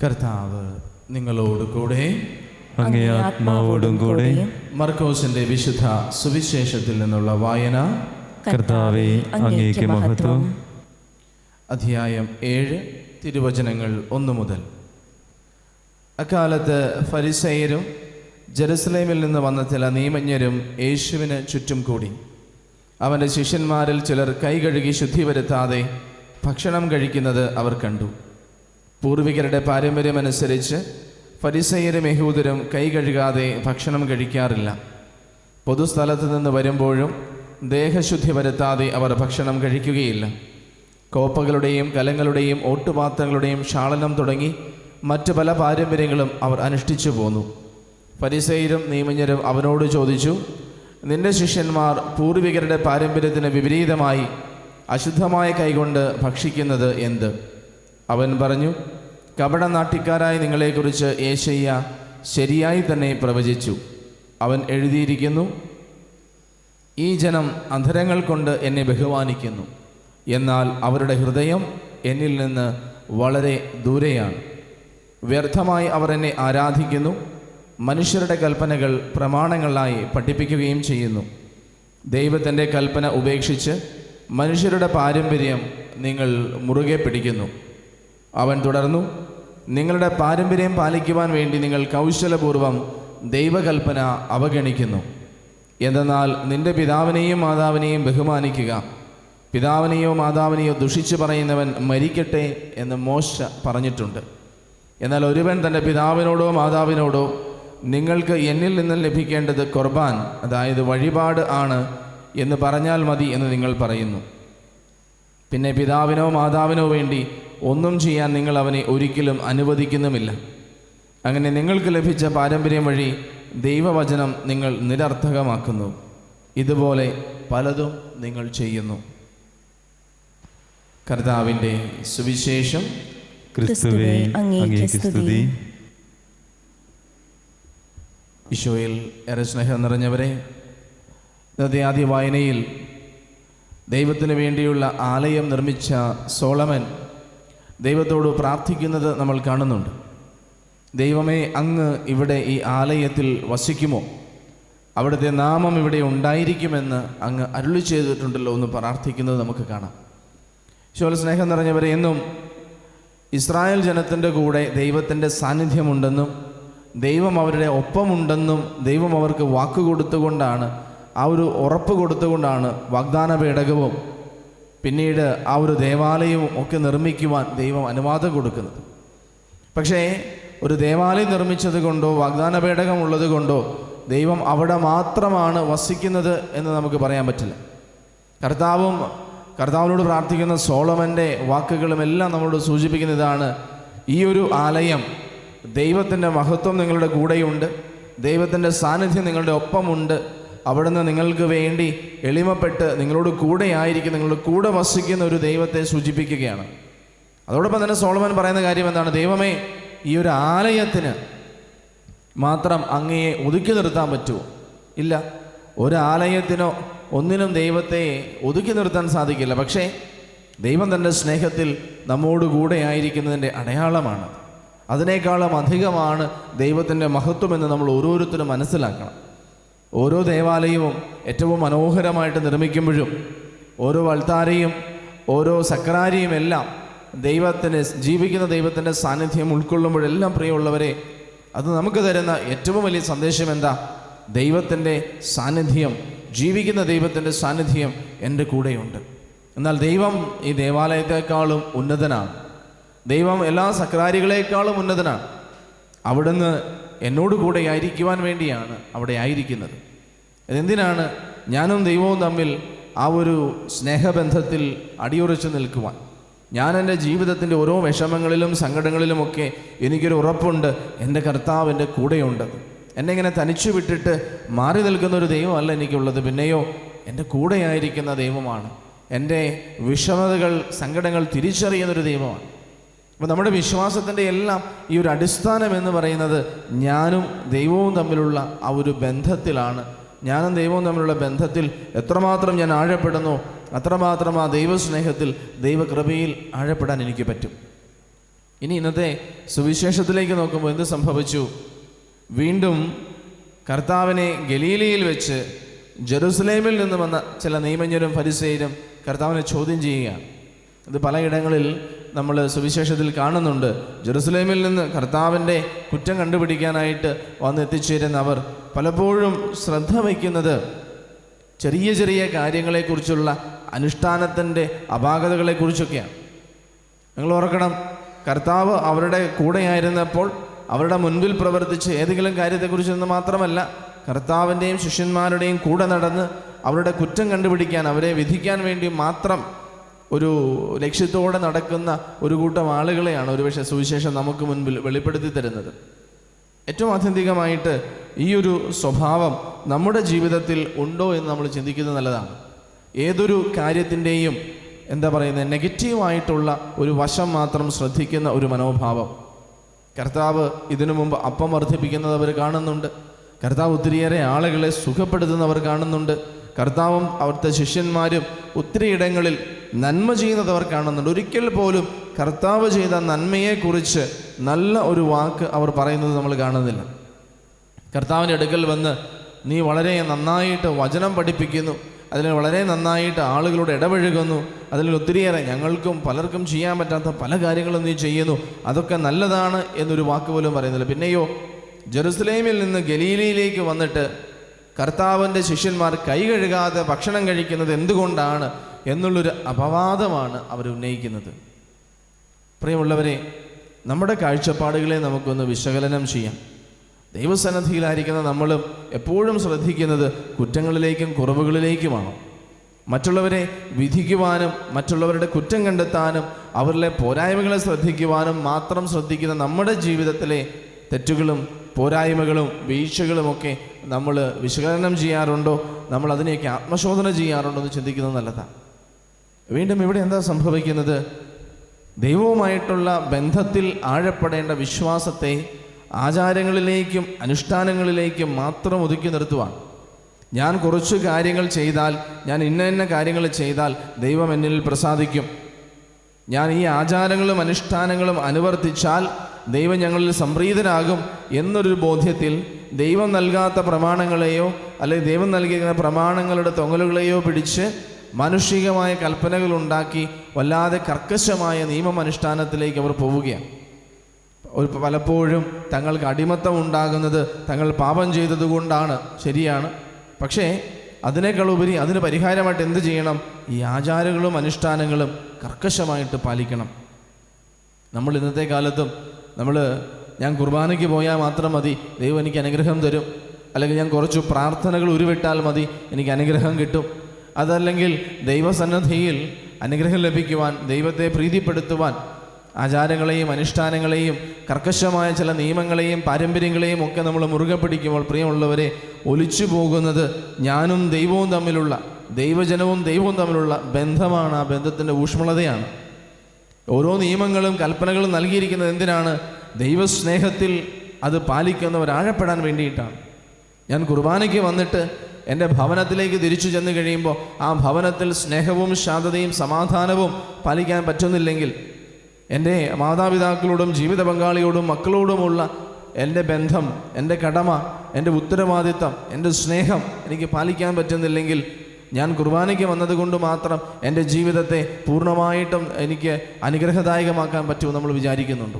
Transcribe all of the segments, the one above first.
കർത്താവ് നിങ്ങളോട് കൂടെ, അങ്ങേ ആത്മാവോടും കൂടെ. മർക്കോസിന്റെ വിശുദ്ധ സുവിശേഷത്തിൽ നിന്നുള്ള വായന. കർത്താവേ, അങ്ങേക്ക് മഹത്വം. അധ്യായം 7, തിരുവചനങ്ങൾ 1 മുതൽ. അക്കാലത്ത് ഫരിസേയരും ജെറുസലേമിൽ നിന്ന് വന്ന ചില നിയമജ്ഞരും യേശുവിന് ചുറ്റും കൂടി. അവൻ്റെ ശിഷ്യന്മാരിൽ ചിലർ കൈ കഴുകി ശുദ്ധി വരുത്താതെ ഭക്ഷണം കഴിക്കുന്നത് അവർ കണ്ടു. പൂർവികരുടെ പാരമ്പര്യമനുസരിച്ച് ഫരിസേയരും യഹൂദരും കൈ കഴുകാതെ ഭക്ഷണം കഴിക്കാറില്ല. പൊതുസ്ഥലത്ത് നിന്ന് വരുമ്പോഴും ദേഹശുദ്ധി വരുത്താതെ അവർ ഭക്ഷണം കഴിക്കുകയില്ല. കോപ്പകളുടെയും കലങ്ങളുടെയും ഓട്ടുപാത്രങ്ങളുടെയും ക്ഷാളനം തുടങ്ങി മറ്റു പല പാരമ്പര്യങ്ങളും അവർ അനുഷ്ഠിച്ചു പോന്നു. ഫരിസേയരും നിയമജ്ഞരും അവനോട് ചോദിച്ചു, നിന്റെ ശിഷ്യന്മാർ പൂർവികരുടെ പാരമ്പര്യത്തിന് വിപരീതമായി അശുദ്ധമായ കൈകൊണ്ട് ഭക്ഷിക്കുന്നത് എന്ത്? അവൻ പറഞ്ഞു, കപടനാട്യക്കാരായ നിങ്ങളെക്കുറിച്ച് യേശയ്യ ശരിയായി തന്നെ പ്രവചിച്ചു. അവൻ എഴുതിയിരിക്കുന്നു, ഈ ജനം അധരങ്ങൾ കൊണ്ട് എന്നെ ബഹുമാനിക്കുന്നു, എന്നാൽ അവരുടെ ഹൃദയം എന്നിൽ നിന്ന് വളരെ ദൂരെയാണ്. വ്യർത്ഥമായി അവർ എന്നെ ആരാധിക്കുന്നു, മനുഷ്യരുടെ കൽപ്പനകൾ പ്രമാണങ്ങളായി പഠിപ്പിക്കുകയും ചെയ്യുന്നു. ദൈവത്തിൻ്റെ കൽപ്പന ഉപേക്ഷിച്ച് മനുഷ്യരുടെ പാരമ്പര്യം നിങ്ങൾ മുറുകെ പിടിക്കുന്നു. അവൻ തുടർന്നു, നിങ്ങളുടെ പാരമ്പര്യം പാലിക്കുവാൻ വേണ്ടി നിങ്ങൾ കൗശലപൂർവം ദൈവകൽപ്പന അവഗണിക്കുന്നു. എന്തെന്നാൽ നിന്റെ പിതാവിനെയും മാതാവിനെയും ബഹുമാനിക്കുക, പിതാവിനെയോ മാതാവിനെയോ ദുഷിച്ചു പറയുന്നവൻ മരിക്കട്ടെ എന്ന് മോശ പറഞ്ഞിട്ടുണ്ട്. എന്നാൽ ഒരുവൻ തൻ്റെ പിതാവിനോടോ മാതാവിനോടോ നിങ്ങൾക്ക് എന്നിൽ നിന്ന് ലഭിക്കേണ്ടത് ഖുർബാൻ, അതായത് വഴിപാട് ആണ് എന്ന് പറഞ്ഞാൽ മതി എന്ന് നിങ്ങൾ പറയുന്നു. പിന്നെ പിതാവിനോ മാതാവിനോ വേണ്ടി ഒന്നും ചെയ്യാൻ നിങ്ങൾ അവനെ ഒരിക്കലും അനുവദിക്കുന്നുമില്ല. അങ്ങനെ നിങ്ങൾക്ക് ലഭിച്ച പാരമ്പര്യം വഴി ദൈവവചനം നിങ്ങൾ നിരർത്ഥകമാക്കുന്നു. ഇതുപോലെ പലതും നിങ്ങൾ ചെയ്യുന്നു. കർത്താവിൻ്റെ സുവിശേഷം. ക്രിസ്തുവേ, അങ്ങേക്ക് സ്തുതി. ഈശോയിൽ ഏറെ സ്നേഹം നിറഞ്ഞവരെ, ഇന്നത്തെ ആദ്യ വായനയിൽ ദൈവത്തിന് വേണ്ടിയുള്ള ആലയം നിർമ്മിച്ച സോളമൻ ദൈവത്തോട് പ്രാർത്ഥിക്കുന്നത് നമ്മൾ കാണുന്നുണ്ട്. ദൈവമേ, അങ്ങ് ഇവിടെ ഈ ആലയത്തിൽ വസിക്കുമോ? അവിടുത്തെ നാമം ഇവിടെ ഉണ്ടായിരിക്കുമെന്ന് അങ്ങ് അരുളി ചെയ്തിട്ടുണ്ടല്ലോ എന്ന് പ്രാർത്ഥിക്കുന്നത് നമുക്ക് കാണാം. ഈശോയിൽ സ്നേഹം നിറഞ്ഞവരെ, എന്നും ഇസ്രായേൽ ജനത്തിൻ്റെ കൂടെ ദൈവത്തിൻ്റെ സാന്നിധ്യമുണ്ടെന്നും ദൈവം അവരുടെ ഒപ്പമുണ്ടെന്നും ദൈവം അവർക്ക് വാക്ക് കൊടുത്തുകൊണ്ടാണ്, ആ ഒരു ഉറപ്പ് കൊടുത്തുകൊണ്ടാണ് വാഗ്ദാന പേടകവും പിന്നീട് ആ ഒരു ദേവാലയവും ഒക്കെ നിർമ്മിക്കുവാൻ ദൈവം അനുവാദം കൊടുക്കുന്നത്. പക്ഷേ ഒരു ദേവാലയം നിർമ്മിച്ചത് കൊണ്ടോ വാഗ്ദാന പേടകം ഉള്ളത് കൊണ്ടോ ദൈവം അവിടെ മാത്രമാണ് വസിക്കുന്നത് എന്ന് നമുക്ക് പറയാൻ പറ്റില്ല. കർത്താവിനോട് പ്രാർത്ഥിക്കുന്ന സോളമൻ്റെ വാക്കുകളും എല്ലാം നമ്മളോട് സൂചിപ്പിക്കുന്ന ഇതാണ്: ഈ ഒരു ആലയം, ദൈവത്തിൻ്റെ മഹത്വം നിങ്ങളുടെ കൂടെയുണ്ട്, ദൈവത്തിൻ്റെ സാന്നിധ്യം നിങ്ങളുടെ ഒപ്പമുണ്ട്, അവിടുന്ന് നിങ്ങൾക്ക് വേണ്ടി എളിമപ്പെട്ട് നിങ്ങളോട് കൂടെ ആയിരിക്കും, നിങ്ങളുടെ കൂടെ വസിക്കുന്ന ഒരു ദൈവത്തെ സൂചിപ്പിക്കുകയാണ്. അതോടൊപ്പം തന്നെ സോളമൻ പറയുന്ന കാര്യം എന്താണ്? ദൈവമേ, ഈ ഒരു ആലയത്തിന് മാത്രം അങ്ങയെ ഒതുക്കി നിർത്താൻ പറ്റുമോ? ഇല്ല, ഒരാലയത്തിനോ ഒന്നിനും ദൈവത്തെ ഒതുക്കി നിർത്താൻ സാധിക്കില്ല. പക്ഷേ ദൈവം തൻ്റെ സ്നേഹത്തിൽ നമ്മോട് കൂടെ ആയിരിക്കുന്നതിൻ്റെ അടയാളമാണ്. അതിനേക്കാളും അധികമാണ് ദൈവത്തിൻ്റെ മഹത്വമെന്ന് നമ്മൾ ഓരോരുത്തരും മനസ്സിലാക്കണം. ഓരോ ദേവാലയവും ഏറ്റവും മനോഹരമായിട്ട് നിർമ്മിക്കുമ്പോഴും ഓരോ അൾത്താരയും ഓരോ സക്രാരിയും എല്ലാം ജീവിക്കുന്ന ദൈവത്തിൻ്റെ സാന്നിധ്യം ഉൾക്കൊള്ളുമ്പോഴെല്ലാം, പ്രിയമുള്ളവരെ, അത് നമുക്ക് തരുന്ന ഏറ്റവും വലിയ സന്ദേശം എന്താ? ദൈവത്തിൻ്റെ സാന്നിധ്യം, ജീവിക്കുന്ന ദൈവത്തിൻ്റെ സാന്നിധ്യം എൻ്റെ കൂടെയുണ്ട്. എന്നാൽ ദൈവം ഈ ദേവാലയത്തെക്കാളും ഉന്നതനാണ്. ദൈവം എല്ലാ സക്രാരികളെക്കാളും ഉന്നതനാണ്. അവിടുന്ന് എന്നോട് കൂടെ ആയിരിക്കുവാൻ വേണ്ടിയാണ് അവിടെ ആയിരിക്കുന്നത്. ഇതെന്തിനാണ്? ഞാനും ദൈവവും തമ്മിൽ ആ ഒരു സ്നേഹബന്ധത്തിൽ അടിയുറച്ചു നിൽക്കുവാൻ. ഞാൻ എൻ്റെ ജീവിതത്തിൻ്റെ ഓരോ വിഷമങ്ങളിലും സങ്കടങ്ങളിലുമൊക്കെ എനിക്കൊരു ഉറപ്പുണ്ട്, എൻ്റെ കർത്താവ് എൻ്റെ കൂടെയുണ്ട്. എന്നെ ഇങ്ങനെ തനിച്ചു വിട്ടിട്ട് മാറി നിൽക്കുന്ന ഒരു ദൈവമല്ല എനിക്കുള്ളത്, പിന്നെയോ എൻ്റെ കൂടെയായിരിക്കുന്ന ദൈവമാണ്. എൻ്റെ വിഷമതകൾ, സങ്കടങ്ങൾ തിരിച്ചറിയുന്നൊരു ദൈവമാണ്. അപ്പോൾ നമ്മുടെ വിശ്വാസത്തിൻ്റെ എല്ലാം ഈ ഒരു അടിസ്ഥാനം എന്ന് പറയുന്നത് ഞാനും ദൈവവും തമ്മിലുള്ള ആ ഒരു ബന്ധത്തിലാണ്. ഞാനും ദൈവവും തമ്മിലുള്ള ബന്ധത്തിൽ എത്രമാത്രം ഞാൻ ആഴപ്പെടുന്നു, അത്രമാത്രം ആ ദൈവസ്നേഹത്തിൽ, ദൈവകൃപയിൽ ആഴപ്പെടാൻ എനിക്ക് പറ്റും. ഇനി ഇന്നത്തെ സുവിശേഷത്തിലേക്ക് നോക്കുമ്പോൾ എന്ത് സംഭവിച്ചു? വീണ്ടും കർത്താവിനെ ഗലീലയിൽ വെച്ച് ജെറുസലേമിൽ നിന്ന് വന്ന ചില നിയമജ്ഞരും ഫരിസേയരും കർത്താവിനെ ചോദ്യം ചെയ്യുകയാണ്. ഇത് പലയിടങ്ങളിൽ നമ്മൾ സുവിശേഷത്തിൽ കാണുന്നുണ്ട്. ജെറുസലേമിൽ നിന്ന് കർത്താവിൻ്റെ കുറ്റം കണ്ടുപിടിക്കാനായിട്ട് വന്നെത്തിച്ചേരുന്ന അവർ പലപ്പോഴും ശ്രദ്ധ വയ്ക്കുന്നത് ചെറിയ ചെറിയ കാര്യങ്ങളെക്കുറിച്ചുള്ള അനുഷ്ഠാനത്തിൻ്റെ അപാകതകളെക്കുറിച്ചൊക്കെയാണ്. നിങ്ങൾ ഓർക്കണം, കർത്താവ് അവരുടെ കൂടെയായിരുന്നപ്പോൾ അവരുടെ മുൻപിൽ പ്രവർത്തിച്ച് ഏതെങ്കിലും കാര്യത്തെക്കുറിച്ചൊന്നും മാത്രമല്ല, കർത്താവിൻ്റെയും ശിഷ്യന്മാരുടെയും കൂടെ നടന്ന് അവരുടെ കുറ്റം കണ്ടുപിടിക്കാൻ, അവരെ വിധിക്കാൻ വേണ്ടി മാത്രം ഒരു ലക്ഷ്യത്തോടെ നടക്കുന്ന ഒരു കൂട്ടം ആളുകളെയാണ് ഒരുപക്ഷെ സുവിശേഷം നമുക്ക് മുൻപിൽ വെളിപ്പെടുത്തി തരുന്നത്. ഏറ്റവും ആത്യന്തികമായിട്ട് ഈ ഒരു സ്വഭാവം നമ്മുടെ ജീവിതത്തിൽ ഉണ്ടോ എന്ന് നമ്മൾ ചിന്തിക്കുന്നത് നല്ലതാണ്. ഏതൊരു കാര്യത്തിൻ്റെയും നെഗറ്റീവായിട്ടുള്ള ഒരു വശം മാത്രം ശ്രദ്ധിക്കുന്ന ഒരു മനോഭാവം. കർത്താവ് ഇതിനു മുമ്പ് അപ്പം വർദ്ധിപ്പിക്കുന്നത് അവർ കാണുന്നുണ്ട്. കർത്താവ് ഒത്തിരിയേറെ ആളുകളെ സുഖപ്പെടുത്തുന്നവർ കാണുന്നുണ്ട്. കർത്താവും അവിടുത്തെ ശിഷ്യന്മാരും ഒത്തിരിയിടങ്ങളിൽ നന്മ ചെയ്യുന്നത് അവർ കാണുന്നുണ്ട്. ഒരിക്കൽ പോലും കർത്താവ് ചെയ്ത നന്മയെക്കുറിച്ച് നല്ല ഒരു വാക്ക് അവർ പറയുന്നത് നമ്മൾ കാണുന്നില്ല. കർത്താവിൻ്റെ അടുക്കൽ വന്ന് നീ വളരെ നന്നായിട്ട് വചനം പഠിപ്പിക്കുന്നു, അതിൽ വളരെ നന്നായിട്ട് ആളുകളോട് ഇടപഴകുന്നു, അതിൽ ഒത്തിരിയേറെ ഞങ്ങൾക്കും പലർക്കും ചെയ്യാൻ പറ്റാത്ത പല കാര്യങ്ങളും നീ ചെയ്യുന്നു, അതൊക്കെ നല്ലതാണ് എന്നൊരു വാക്ക് പോലും പറയുന്നില്ല. പിന്നെയോ ജെറുസലേമിൽ നിന്ന് ഗലീലയിലേക്ക് വന്നിട്ട് കർത്താവിൻ്റെ ശിഷ്യന്മാർ കൈ കഴുകാതെ ഭക്ഷണം കഴിക്കുന്നത് എന്തുകൊണ്ടാണ് എന്നുള്ളൊരു അപവാദമാണ് അവർ ഉന്നയിക്കുന്നത്. പ്രിയമുള്ളവരെ, നമ്മുടെ കാഴ്ചപ്പാടുകളെ നമുക്കൊന്ന് വിശകലനം ചെയ്യാം. ദൈവസന്നിധിയിലായിരിക്കുന്ന നമ്മളും എപ്പോഴും ശ്രദ്ധിക്കുന്നത് കുറ്റങ്ങളിലേക്കും കുറവുകളിലേക്കുമാണ്. മറ്റുള്ളവരെ വിധിക്കുവാനും മറ്റുള്ളവരുടെ കുറ്റം കണ്ടെത്താനും അവരിലെ പോരായ്മകളെ ശ്രദ്ധിക്കുവാനും മാത്രം ശ്രദ്ധിക്കുന്ന നമ്മുടെ ജീവിതത്തിലെ തെറ്റുകളും പോരായ്മകളും വീഴ്ചകളുമൊക്കെ നമ്മൾ വിശകലനം ചെയ്യാറുണ്ടോ? നമ്മൾ അതിനെയൊക്കെ ആത്മശോധന ചെയ്യാറുണ്ടോ എന്ന് ചിന്തിക്കുന്നത് നല്ലതാണ്. വീണ്ടും ഇവിടെ എന്താ സംഭവിക്കുന്നത്? ദൈവവുമായിട്ടുള്ള ബന്ധത്തിൽ ആഴപ്പെടേണ്ട വിശ്വാസത്തെ ആചാരങ്ങളിലേക്കും അനുഷ്ഠാനങ്ങളിലേക്കും മാത്രം ഒതുക്കി നിർത്തുവാണ്. ഞാൻ കുറച്ച് കാര്യങ്ങൾ ചെയ്താൽ, ഞാൻ ഇന്ന കാര്യങ്ങൾ ചെയ്താൽ ദൈവം എന്നിൽ പ്രസാദിക്കും, ഞാൻ ഈ ആചാരങ്ങളും അനുഷ്ഠാനങ്ങളും അനുവർത്തിച്ചാൽ ദൈവം ഞങ്ങളിൽ സംപ്രീതനാകും എന്നൊരു ബോധ്യത്തിൽ ദൈവം നൽകാത്ത പ്രമാണങ്ങളെയോ അല്ലെങ്കിൽ ദൈവം നൽകിയ പ്രമാണങ്ങളുടെ തൊങ്ങലുകളെയോ പിടിച്ച് മാനുഷികമായ കൽപ്പനകൾ ഉണ്ടാക്കി വല്ലാതെ കർക്കശമായ നിയമമനുഷ്ഠാനത്തിലേക്ക് അവർ പോവുകയാണ്. പലപ്പോഴും തങ്ങൾക്ക് അടിമത്തം ഉണ്ടാകുന്നത് തങ്ങൾ പാപം ചെയ്തതുകൊണ്ടാണ്, ശരിയാണ്. പക്ഷേ അതിനേക്കാൾ ഉപരി അതിന് പരിഹാരമായിട്ട് എന്ത് ചെയ്യണം? ഈ ആചാരങ്ങളും അനുഷ്ഠാനങ്ങളും കർക്കശമായിട്ട് പാലിക്കണം. നമ്മൾ ഇന്നത്തെ കാലത്തും ഞാൻ കുർബാനയ്ക്ക് പോയാൽ മാത്രം മതി, ദൈവം എനിക്ക് അനുഗ്രഹം തരും, അല്ലെങ്കിൽ ഞാൻ കുറച്ച് പ്രാർത്ഥനകൾ ഉരുവിട്ടാൽ മതി എനിക്ക് അനുഗ്രഹം കിട്ടും, അതല്ലെങ്കിൽ ദൈവസന്നിധിയിൽ അനുഗ്രഹം ലഭിക്കുവാൻ, ദൈവത്തെ പ്രീതിപ്പെടുത്തുവാൻ ആചാരങ്ങളെയും അനുഷ്ഠാനങ്ങളെയും കർക്കശമായ ചില നിയമങ്ങളെയും പാരമ്പര്യങ്ങളെയും ഒക്കെ നമ്മൾ മുറുകെ പിടിക്കുമ്പോൾ പ്രിയമുള്ളവരെ, ഒലിച്ചു പോകുന്നത് ഞാനും ദൈവവും തമ്മിലുള്ള, ദൈവജനവും ദൈവവും തമ്മിലുള്ള ബന്ധമാണ്. ആ ബന്ധത്തിൻ്റെ ഊഷ്മളതയാണ്. ഓരോ നിയമങ്ങളും കൽപ്പനകളും നൽകിയിരിക്കുന്നത് എന്തിനാണ്? ദൈവസ്നേഹത്തിൽ അത് പാലിക്കുന്നവരാഴപ്പെടാൻ വേണ്ടിയിട്ടാണ്. ഞാൻ കുർബാനയ്ക്ക് വന്നിട്ട് എൻ്റെ ഭവനത്തിലേക്ക് തിരിച്ചു ചെന്ന് കഴിയുമ്പോൾ ആ ഭവനത്തിൽ സ്നേഹവും ശാന്തതയും സമാധാനവും പാലിക്കാൻ പറ്റുന്നില്ലെങ്കിൽ, എൻ്റെ മാതാപിതാക്കളോടും ജീവിത പങ്കാളിയോടും മക്കളോടുമുള്ള എൻ്റെ ബന്ധം, എൻ്റെ കടമ, എൻ്റെ ഉത്തരവാദിത്തം, എൻ്റെ സ്നേഹം എനിക്ക് പാലിക്കാൻ പറ്റുന്നില്ലെങ്കിൽ, ഞാൻ കുർബാനയ്ക്ക് വന്നതുകൊണ്ട് മാത്രം എൻ്റെ ജീവിതത്തെ പൂർണ്ണമായിട്ടും എനിക്ക് അനുഗ്രഹദായകമാക്കാൻ പറ്റുമെന്ന് നമ്മൾ വിചാരിക്കുന്നുണ്ട്.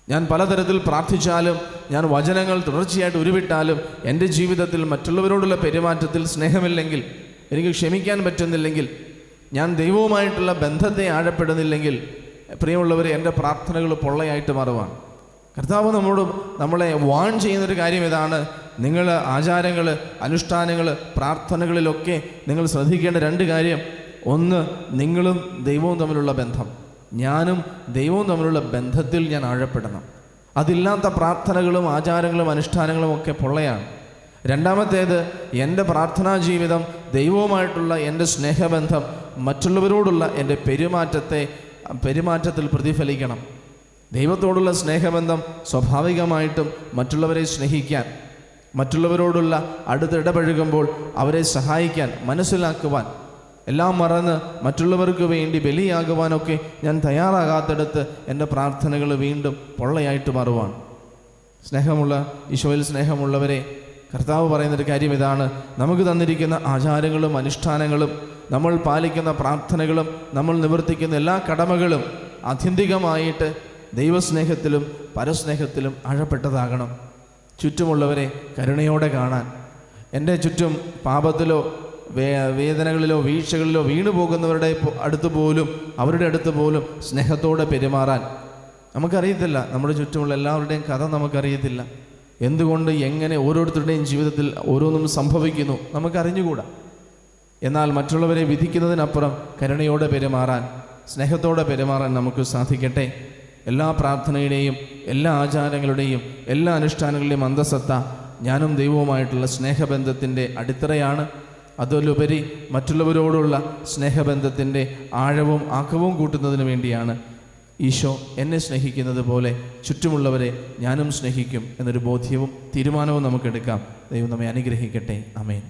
ഞാൻ പലതരത്തിൽ പ്രാർത്ഥിച്ചാലും, ഞാൻ വചനങ്ങൾ തുടർച്ചയായിട്ട് ഉരുവിട്ടാലും എൻ്റെ ജീവിതത്തിൽ മറ്റുള്ളവരോടുള്ള പെരുമാറ്റത്തിൽ സ്നേഹമില്ലെങ്കിൽ, എനിക്ക് ക്ഷമിക്കാൻ പറ്റുന്നില്ലെങ്കിൽ, ഞാൻ ദൈവവുമായിട്ടുള്ള ബന്ധത്തെ ആഴപ്പെടുന്നില്ലെങ്കിൽ, പ്രിയമുള്ളവരെ, എൻ്റെ പ്രാർത്ഥനകൾ പൊള്ളയായിട്ട് മാറുവാണ്. കർത്താവ് നമ്മളെ വാൺ ചെയ്യുന്നൊരു കാര്യം ഇതാണ്. നിങ്ങൾ ആചാരങ്ങൾ, അനുഷ്ഠാനങ്ങൾ, പ്രാർത്ഥനകളിലൊക്കെ നിങ്ങൾ ശ്രദ്ധിക്കേണ്ട രണ്ട് കാര്യം. ഒന്ന്, നിങ്ങളും ദൈവവും തമ്മിലുള്ള ബന്ധം. ഞാനും ദൈവവും തമ്മിലുള്ള ബന്ധത്തിൽ ഞാൻ ആഴപ്പെടണം. അതില്ലാത്ത പ്രാർത്ഥനകളും ആചാരങ്ങളും അനുഷ്ഠാനങ്ങളും ഒക്കെ പൊള്ളയാണ്. രണ്ടാമത്തേത്, എൻ്റെ പ്രാർത്ഥനാ ജീവിതം, ദൈവവുമായിട്ടുള്ള എൻ്റെ സ്നേഹബന്ധം മറ്റുള്ളവരോടുള്ള എൻ്റെ പെരുമാറ്റത്തിൽ പ്രതിഫലിക്കണം. ദൈവത്തോടുള്ള സ്നേഹബന്ധം സ്വാഭാവികമായിട്ടും മറ്റുള്ളവരെ സ്നേഹിക്കാൻ, മറ്റുള്ളവരോടുള്ള അടുത്തിടപഴകുമ്പോൾ അവരെ സഹായിക്കാൻ, മനസ്സിലാക്കുവാൻ, എല്ലാം മറന്ന് മറ്റുള്ളവർക്ക് വേണ്ടി ബലിയാകുവാനൊക്കെ ഞാൻ തയ്യാറാകാത്തിടത്ത് എൻ്റെ പ്രാർത്ഥനകൾ വീണ്ടും പൊള്ളയായിട്ട് മാറുവാണ്. സ്നേഹമുള്ള ഈശോയിൽ സ്നേഹമുള്ളവരെ, കർത്താവ് പറയുന്നൊരു കാര്യം ഇതാണ്: നമുക്ക് തന്നിരിക്കുന്ന ആചാരങ്ങളും അനുഷ്ഠാനങ്ങളും നമ്മൾ പാലിക്കുന്ന പ്രാർത്ഥനകളും നമ്മൾ നിവർത്തിക്കുന്ന എല്ലാ കടമകളും ആത്യന്തികമായിട്ട് ദൈവസ്നേഹത്തിലും പരസ്നേഹത്തിലും ആഴപ്പെട്ടതാകണം. ചുറ്റുമുള്ളവരെ കരുണയോടെ കാണാൻ, എൻ്റെ ചുറ്റും പാപത്തിലോ വേദനകളിലോ വീഴ്ചകളിലോ വീണു പോകുന്നവരുടെ അവരുടെ അടുത്ത് പോലും സ്നേഹത്തോടെ പെരുമാറാൻ. നമുക്കറിയത്തില്ല, നമ്മുടെ ചുറ്റുമുള്ള എല്ലാവരുടെയും കഥ നമുക്കറിയത്തില്ല. എന്തുകൊണ്ട് എങ്ങനെ ഓരോരുത്തരുടെയും ജീവിതത്തിൽ ഓരോന്നും സംഭവിക്കുന്നു നമുക്കറിഞ്ഞുകൂടാ. എന്നാൽ മറ്റുള്ളവരെ വിധിക്കുന്നതിനപ്പുറം കരുണയോടെ പെരുമാറാൻ, സ്നേഹത്തോടെ പെരുമാറാൻ നമുക്ക് സാധിക്കട്ടെ. എല്ലാ പ്രാർത്ഥനയുടെയും എല്ലാ ആചാരങ്ങളുടെയും എല്ലാ അനുഷ്ഠാനങ്ങളുടെയും അന്തസത്ത ഞാനും ദൈവവുമായിട്ടുള്ള സ്നേഹബന്ധത്തിൻ്റെ അടിത്തറയാണ്. അതിലുപരി മറ്റുള്ളവരോടുള്ള സ്നേഹബന്ധത്തിൻ്റെ ആഴവും ആക്കവും കൂട്ടുന്നതിന് വേണ്ടിയാണ് ഈശോ എന്നെ സ്നേഹിക്കുന്നത് പോലെ ചുറ്റുമുള്ളവരെ ഞാനും സ്നേഹിക്കും എന്നൊരു ബോധ്യവും തീരുമാനവും നമുക്കെടുക്കാം. ദൈവം നമ്മെ അനുഗ്രഹിക്കട്ടെ. ആമേൻ.